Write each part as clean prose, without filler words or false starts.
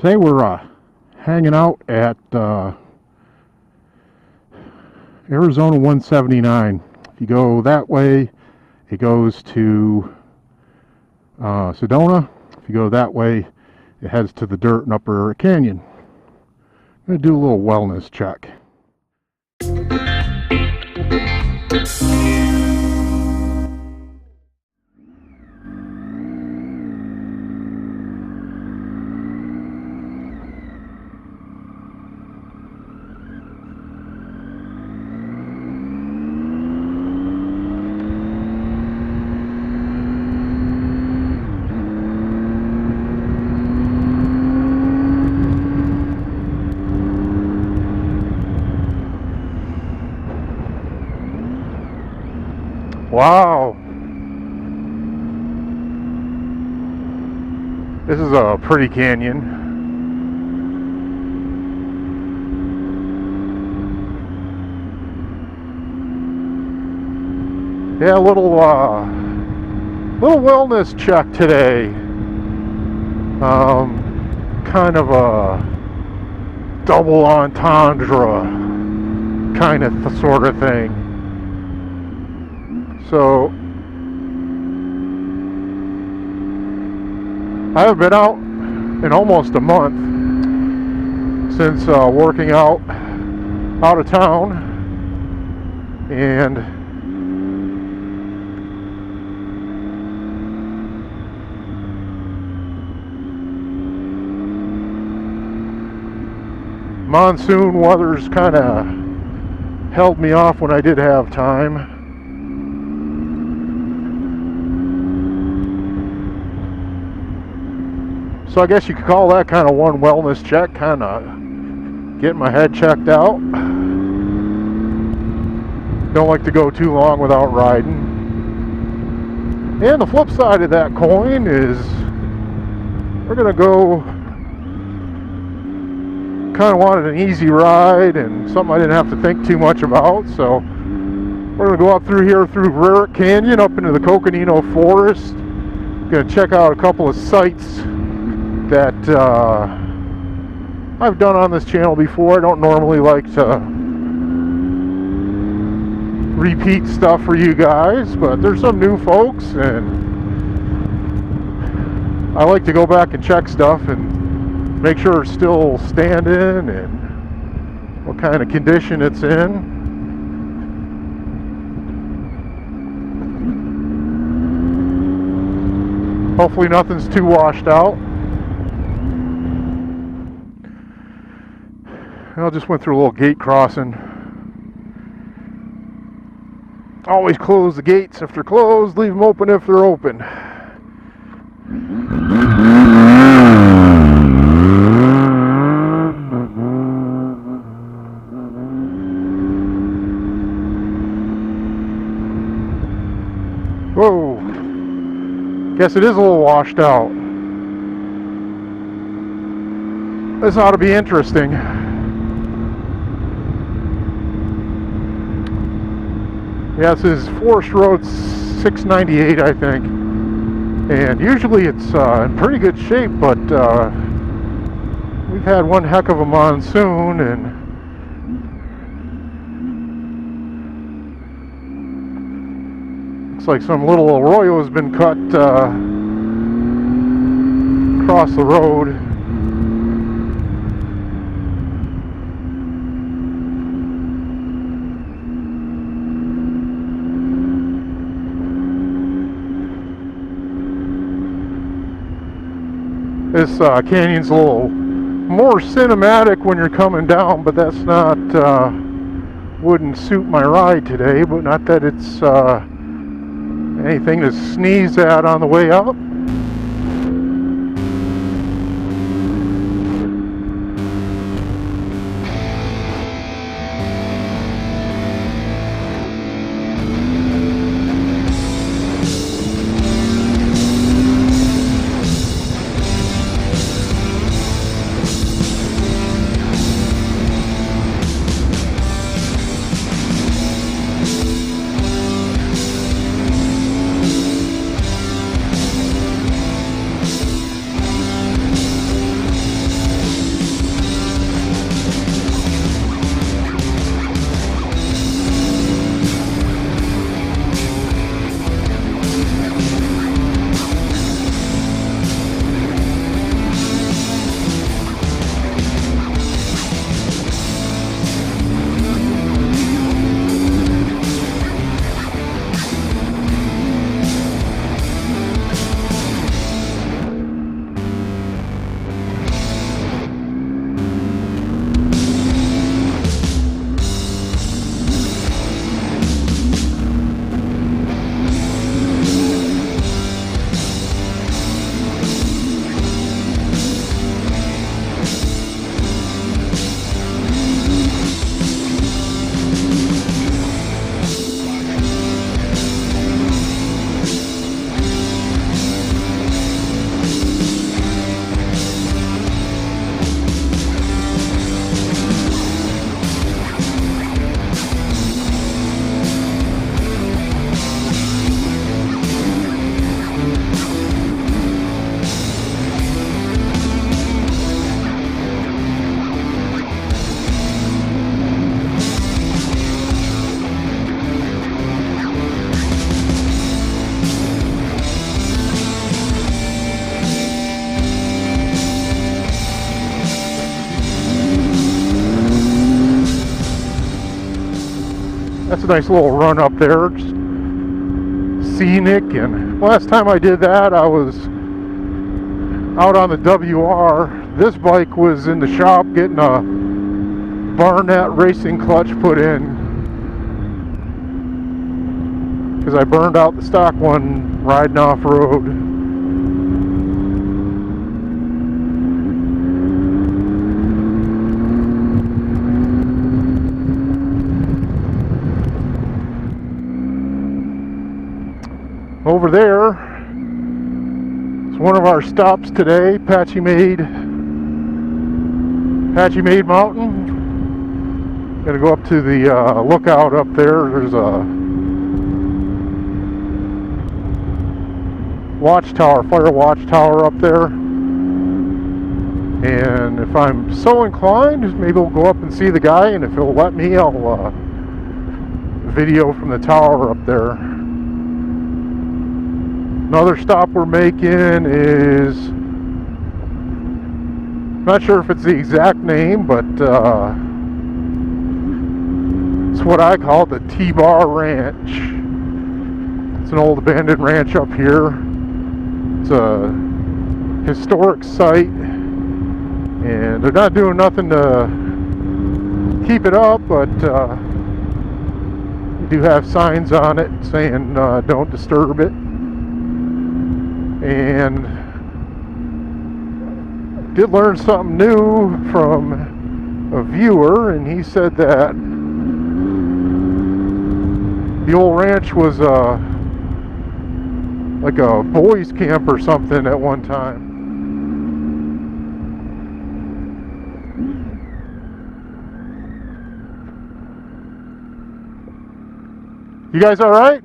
Today we're hanging out at Arizona 179. If you go that way, it goes to Sedona. If you go that way, it heads to the dirt and upper Rarick Canyon. I'm going to do a little wellness check. Wow, this is a pretty canyon. Yeah, a little wellness check today. Kind of a double entendre kind of sort of thing. So I haven't been out in almost a month since working out of town, and monsoon weather's kind of held me off when I did have time. So I guess you could call that kind of one wellness check, kind of getting my head checked out. Don't like to go too long without riding. And the flip side of that coin is we're going to go, kind of wanted an easy ride and something I didn't have to think too much about. So we're going to go up through here through Rarick Canyon up into the Coconino Forest. Going to check out a couple of sites that I've done on this channel before. I don't normally like to repeat stuff for you guys, but there's some new folks and I like to go back and check stuff and make sure it's still standing and what kind of condition it's in. Hopefully nothing's too washed out. I just went through a little gate crossing. Always close the gates if they're closed, leave them open if they're open. Whoa, guess it is a little washed out. This ought to be interesting. Yeah, this is Forest Road 698, I think. And usually it's in pretty good shape, but we've had one heck of a monsoon, and looks like some little arroyo has been cut across the road. This canyon's a little more cinematic when you're coming down, but that's not, wouldn't suit my ride today, but not that it's anything to sneeze at on the way up. That's a nice little run up there. Just scenic. And last time I did that, I was out on the WR. This bike was in the shop getting a Barnett racing clutch put in, because I burned out the stock one riding off-road. Over there, it's one of our stops today, Patchy Maid Mountain. Gonna go up to the lookout up there. There's a watchtower, fire watchtower up there. And if I'm so inclined, maybe we'll go up and see the guy, and if he'll let me, I'll video from the tower up there. Another stop we're making is, not sure if it's the exact name, but it's what I call the T-Bar Ranch. It's an old abandoned ranch up here. It's a historic site, and they're not doing nothing to keep it up, but you do have signs on it saying don't disturb it. And did learn something new from a viewer, and he said that the old ranch was like a boys camp or something at one time. You guys all right?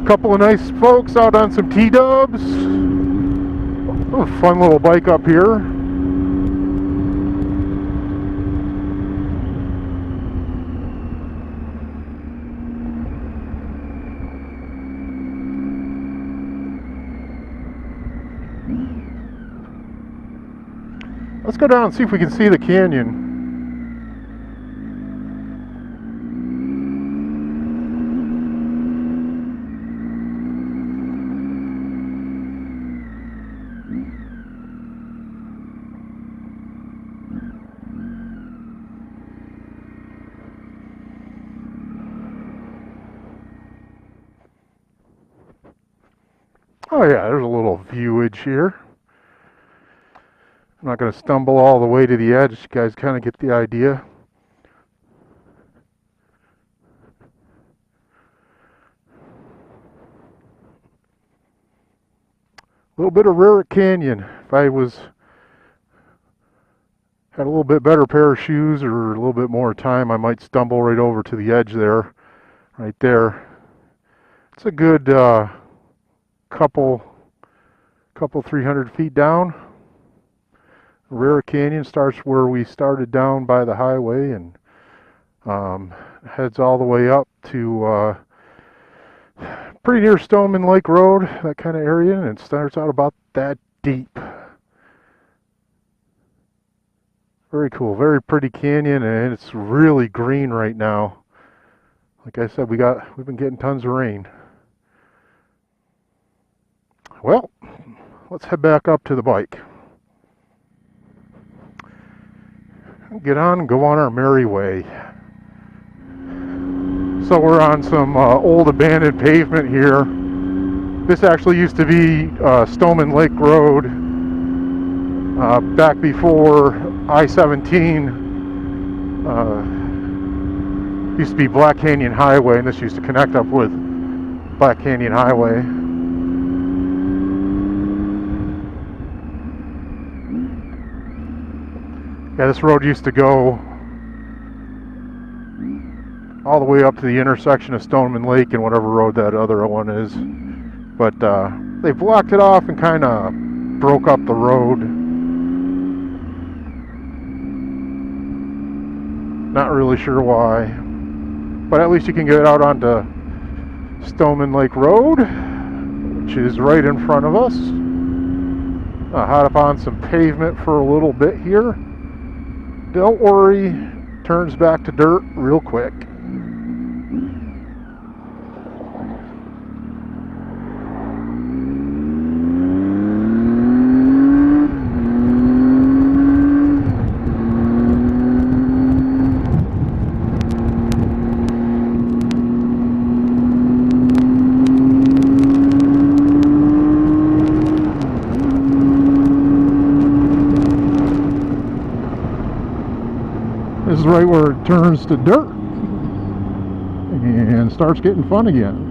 Couple of nice folks out on some T-dubs. Oh, fun little bike up here. Let's go down and see if we can see the canyon. Oh yeah, there's a little viewage here. I'm not going to stumble all the way to the edge. You guys kind of get the idea. A little bit of Rarick Canyon. If I had a little bit better pair of shoes or a little bit more time, I might stumble right over to the edge there, right there. It's a good couple 300 feet down. Rarick Canyon starts where we started down by the highway and heads all the way up to pretty near Stoneman Lake Road, that kind of area, and it starts out about that deep. Very cool, very pretty canyon, and it's really green right now. Like I said, we've been getting tons of rain. Well, let's head back up to the bike. Get on and go on our merry way. So we're on some old abandoned pavement here. This actually used to be Stoneman Lake Road back before I-17 used to be Black Canyon Highway, and this used to connect up with Black Canyon Highway. Yeah, this road used to go all the way up to the intersection of Stoneman Lake and whatever road that other one is. But they blocked it off and kind of broke up the road. Not really sure why. But at least you can get out onto Stoneman Lake Road, which is right in front of us. I'll hop up on some pavement for a little bit here. Don't worry, turns back to dirt real quick. This is right where it turns to dirt and starts getting fun again.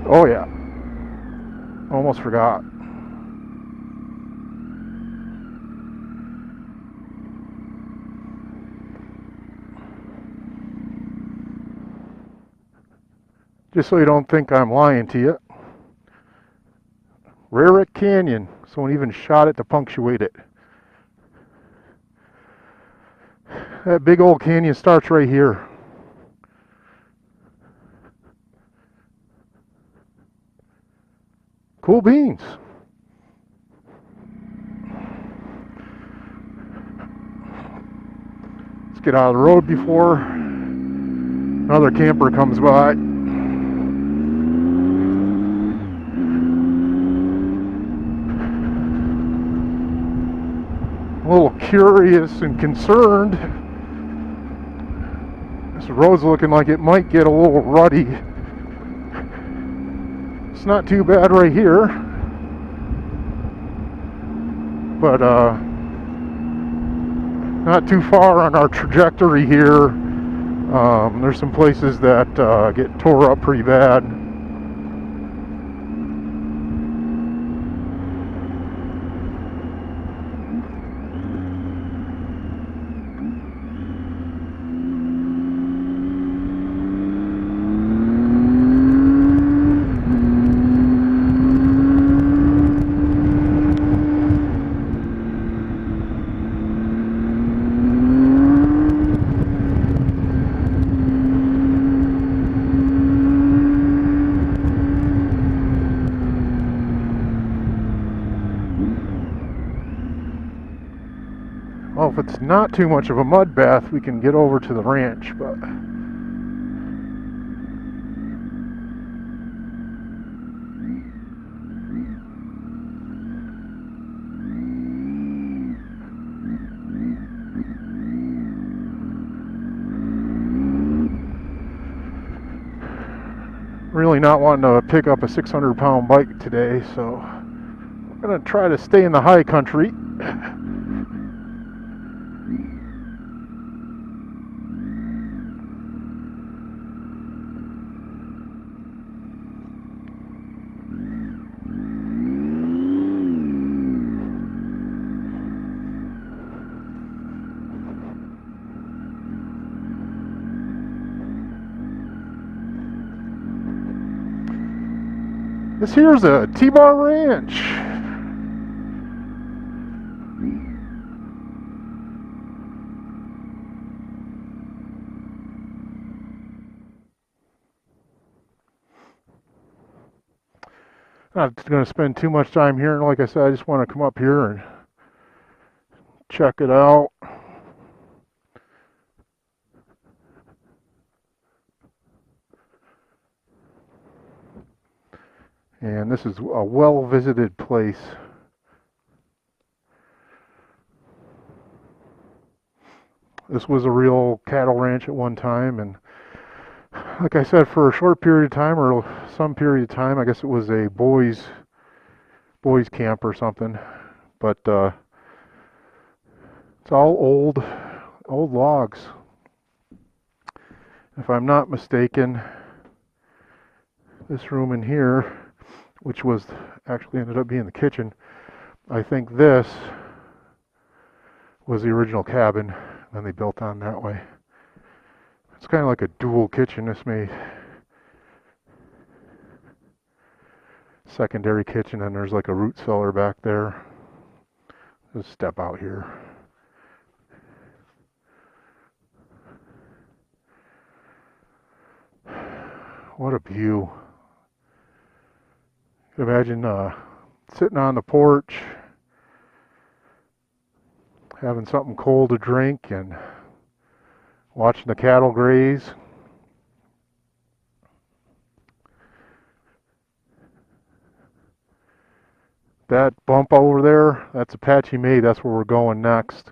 Oh yeah, almost forgot. Just so you don't think I'm lying to you, Rarick Canyon, someone even shot it to punctuate it. That big old canyon starts right here. Cool beans. Let's get out of the road before another camper comes by. A little curious and concerned. This road's looking like it might get a little rutty. It's not too bad right here, but not too far on our trajectory here. There's some places that get tore up pretty bad. Well, if it's not too much of a mud bath, we can get over to the ranch, but really not wanting to pick up a 600-pound bike today, so I'm going to try to stay in the high country. This here's a T-Bar Ranch. Not going to spend too much time here, and like I said, I just want to come up here and check it out. And this is a well-visited place. This was a real cattle ranch at one time, and like I said, for a short period of time, or some period of time, I guess it was a boys camp or something. But it's all old logs. If I'm not mistaken, this room in here, which was actually ended up being the kitchen, I think this was the original cabin, and then they built on that way. It's kind of like a dual kitchen. This may secondary kitchen, and there's like a root cellar back there. Just step out here. What a view. Imagine sitting on the porch, having something cold to drink and watching the cattle graze. That bump over there, that's Apache Made. That's where we're going next.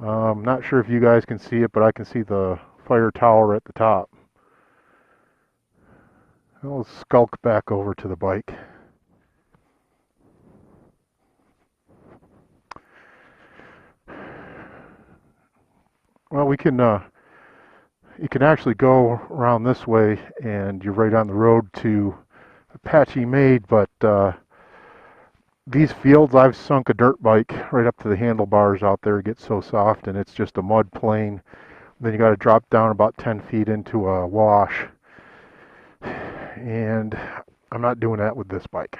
Not sure if you guys can see it, but I can see the fire tower at the top. I'll skulk back over to the bike. Well, we can, you can actually go around this way and you're right on the road to Apache Made, but these fields, I've sunk a dirt bike right up to the handlebars out there. It gets so soft and it's just a mud plain. Then you got to drop down about 10 feet into a wash. And I'm not doing that with this bike.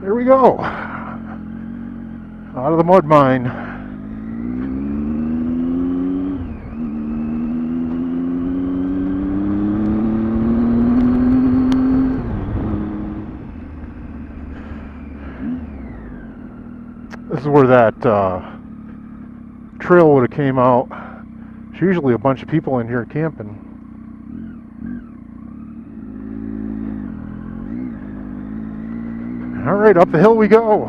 Here we go, out of the mud mine. This is where that trail would have came out. There's usually a bunch of people in here camping. All right, up the hill we go.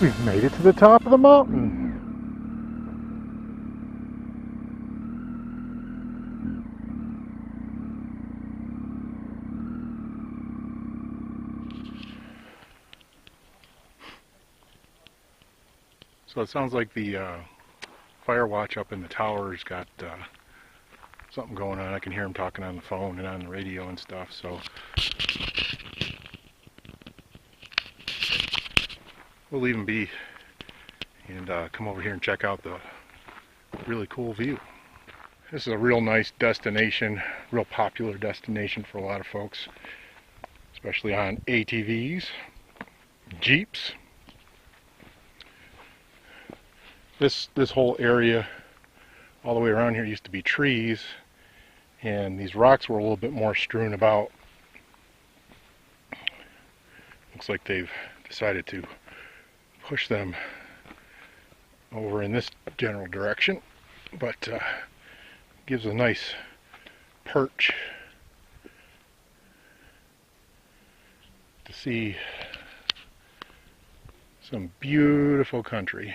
We've made it to the top of the mountain. So it sounds like the fire watch up in the tower's got something going on. I can hear him talking on the phone and on the radio and stuff. So we'll leave him be and come over here and check out the really cool view. This is a real nice destination, real popular destination for a lot of folks, especially on ATVs, Jeeps. This whole area all the way around here used to be trees, and these rocks were a little bit more strewn about. Looks like they've decided to push them over in this general direction, but gives a nice perch to see some beautiful country.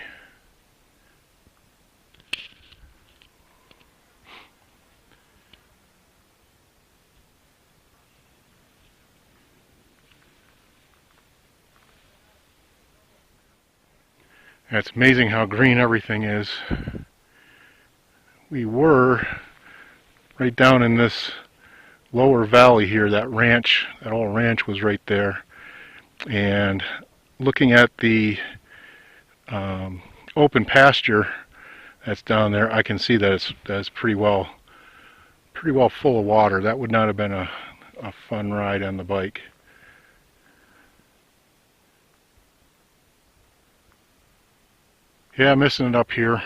It's amazing how green everything is. We were right down in this lower valley here. That ranch, that old ranch was right there. And looking at the open pasture that's down there, I can see that it's pretty well full of water. That would not have been a fun ride on the bike. Yeah, missing it up here.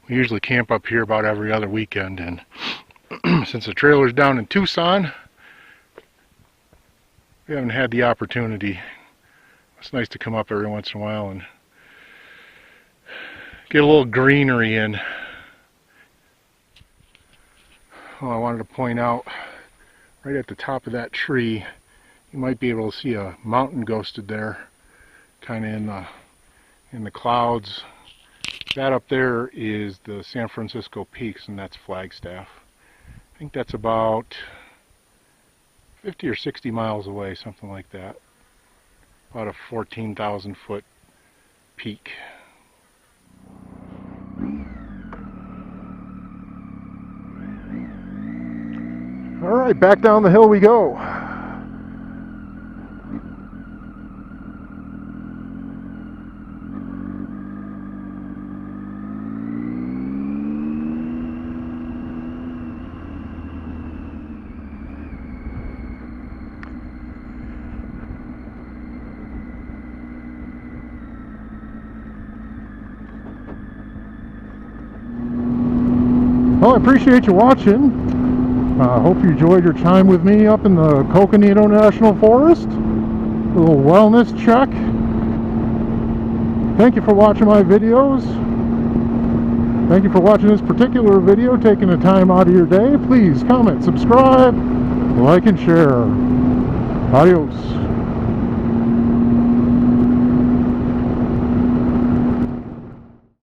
We usually camp up here about every other weekend, and since the trailer's down in Tucson, we haven't had the opportunity. It's nice to come up every once in a while and get a little greenery in. Well, I wanted to point out, right at the top of that tree, you might be able to see a mountain ghosted there, kind of in the clouds. That up there is the San Francisco Peaks, and that's Flagstaff. I think that's about 50 or 60 miles away, something like that. About a 14,000 foot peak. All right, back down the hill we go. Well, I appreciate you watching. I hope you enjoyed your time with me up in the Coconino National Forest. A little wellness check. Thank you for watching my videos. Thank you for watching this particular video, taking the time out of your day. Please comment, subscribe, like, and share. Adios.